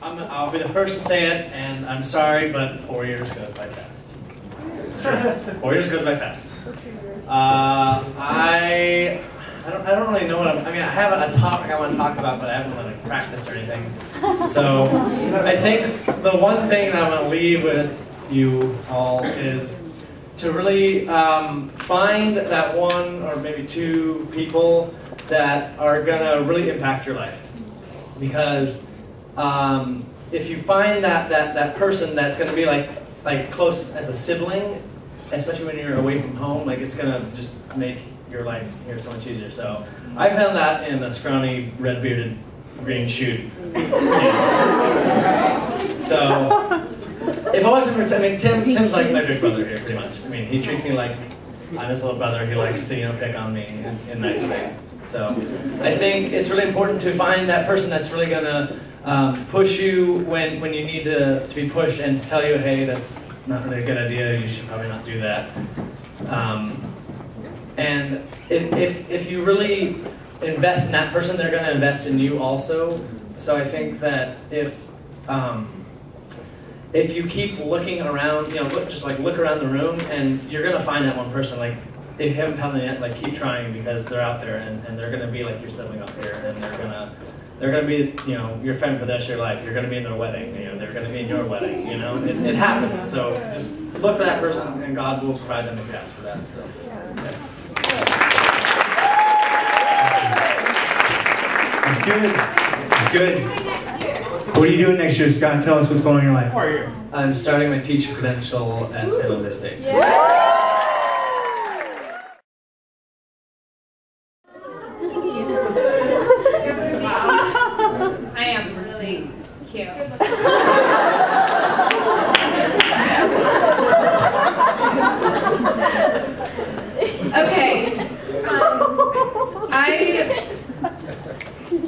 I'll be the first to say it, and I'm sorry, but 4 years goes by fast. It's true. 4 years goes by fast. I don't really know what I mean, I have a topic I want to talk about, but I haven't really practiced or anything. So I think the one thing that I want to leave with you all is to really find that one or maybe two people that are going to really impact your life. Because if you find that person that's going to be like close as a sibling, especially when you're away from home, like it's going to just make your life here so much easier. So I found that in a scrawny, red-bearded, green shoot. So if it wasn't for Tim's like my big brother here, pretty much. I mean, he treats me like I'm his little brother. He likes to pick on me in nice ways. So I think it's really important to find that person that's really gonna push you when you need to be pushed, and to tell you, hey, that's not really a good idea. You should probably not do that. And if you really invest in that person, they're going to invest in you also. So I think that if you keep looking around, just look around the room, and you're going to find that one person. Like if you haven't found them yet, like keep trying, because they're out there, and they're going to be like your sibling up here, and they're going to be your friend for the rest of your life. You're going to be in their wedding. They're going to be in your wedding. It happens. So just look for that person, and God will provide them if you ask for that. So. Yeah. That's good. That's good. What are you doing next year, Scott? Tell us what's going on in your life. How are you? I'm starting my teacher credential at San Jose State. Yeah. I am really cute. Okay.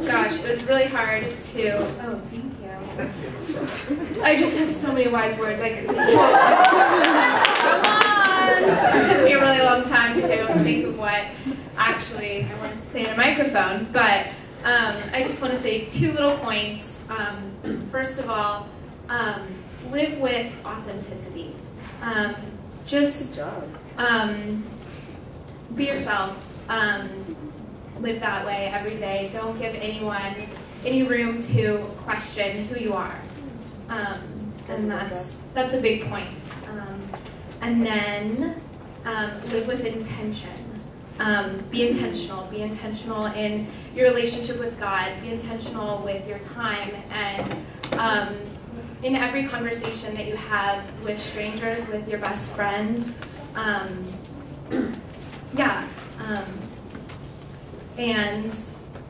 Gosh, it was really hard to. Oh, thank you. I just have so many wise words. I could. Come on. It took me a really long time to think of what actually I wanted to say in a microphone, but I just want to say two little points. First of all, live with authenticity. Just be yourself. Live that way every day. Don't give anyone any room to question who you are. And that's a big point. And then live with intention. Be intentional. Be intentional in your relationship with God. Be intentional with your time, and in every conversation that you have with strangers, with your best friend. And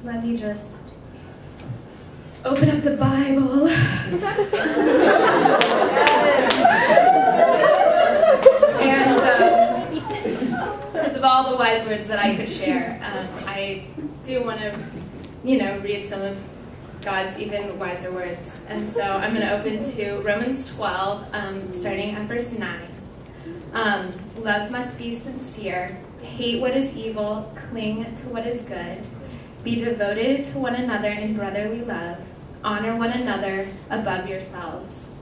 let me just open up the Bible. And because of all the wise words that I could share, I do want to, read some of God's even wiser words. And so I'm going to open to Romans 12, starting at verse 9. Love must be sincere. Hate what is evil. Cling to what is good. Be devoted to one another in brotherly love. Honor one another above yourselves.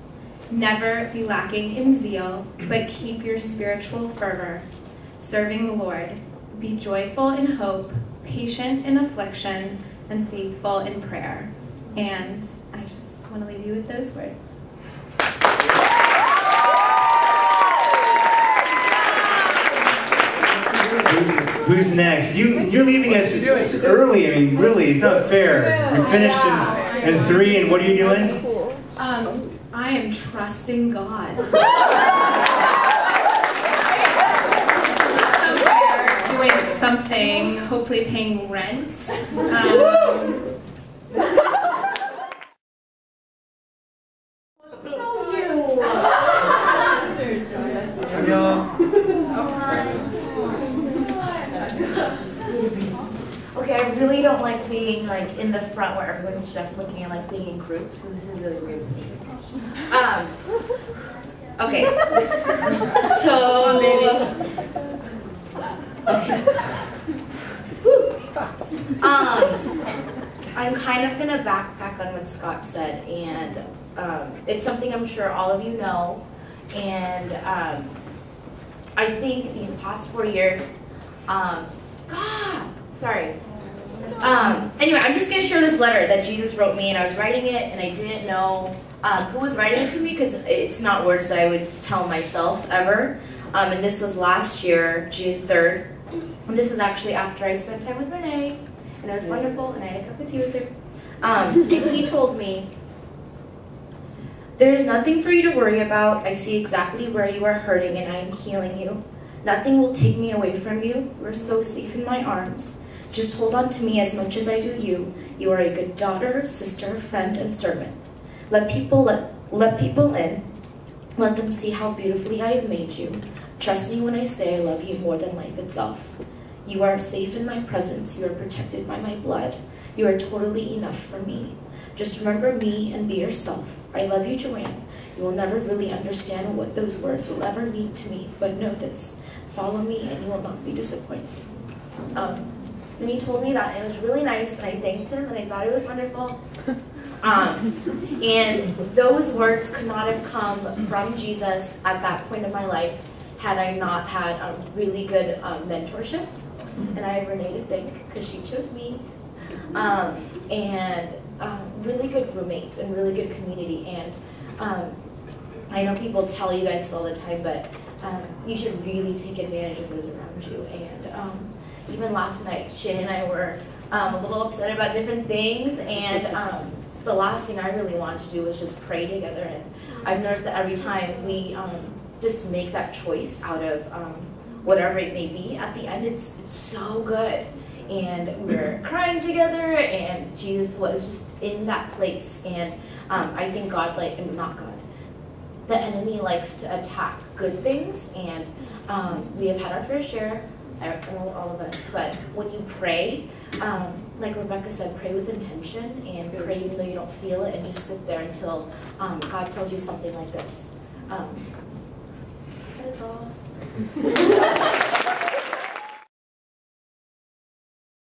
Never be lacking in zeal, but keep your spiritual fervor, serving the Lord. Be joyful in hope, patient in affliction, and faithful in prayer. And I just want to leave you with those words. Who's next? You're leaving us early. I mean, really, it's not fair. You're finished in 3, and what are you doing? I am trusting God. Somewhere doing something, hopefully paying rent. Okay, I really don't like being in the front where everyone's just looking at being in groups, so this is really weird for me. Okay. So I'm kind of going to backpack on what Scott said, and it's something I'm sure all of you know, and I think these past 4 years, anyway, I'm just going to share this letter that Jesus wrote me, and I was writing it, and I didn't know who was writing it to me, because it's not words that I would tell myself ever, and this was last year, June 3rd, and this was actually after I spent time with Renee, and it was wonderful, and I had a cup of tea with her, and he told me, "There is nothing for you to worry about. I see exactly where you are hurting, and I am healing you. Nothing will take me away from you. You are so safe in my arms. Just hold on to me as much as I do you. You are a good daughter, sister, friend, and servant. Let people in. Let them see how beautifully I have made you. Trust me when I say I love you more than life itself. You are safe in my presence. You are protected by my blood. You are totally enough for me. Just remember me and be yourself. I love you, Joanne. You will never really understand what those words will ever mean to me, but know this. Follow me and you will not be disappointed." And he told me that, and it was really nice, and I thanked him, and I thought it was wonderful. And those words could not have come from Jesus at that point in my life had I not had a really good mentorship. And I have Renee to thank, because she chose me. And really good roommates and really good community. And I know people tell you guys this all the time, but you should really take advantage of those around you. And even last night, Chun and I were a little upset about different things, and the last thing I really wanted to do was just pray together. And I've noticed that every time we just make that choice out of whatever it may be, at the end it's so good. And we're crying together, and Jesus was just in that place. And I think God, not God, the enemy likes to attack good things, and we have had our fair share, all of us, but when you pray, like Rebecca said, pray with intention, and pray even though you don't feel it, and just sit there until God tells you something like this. That is all.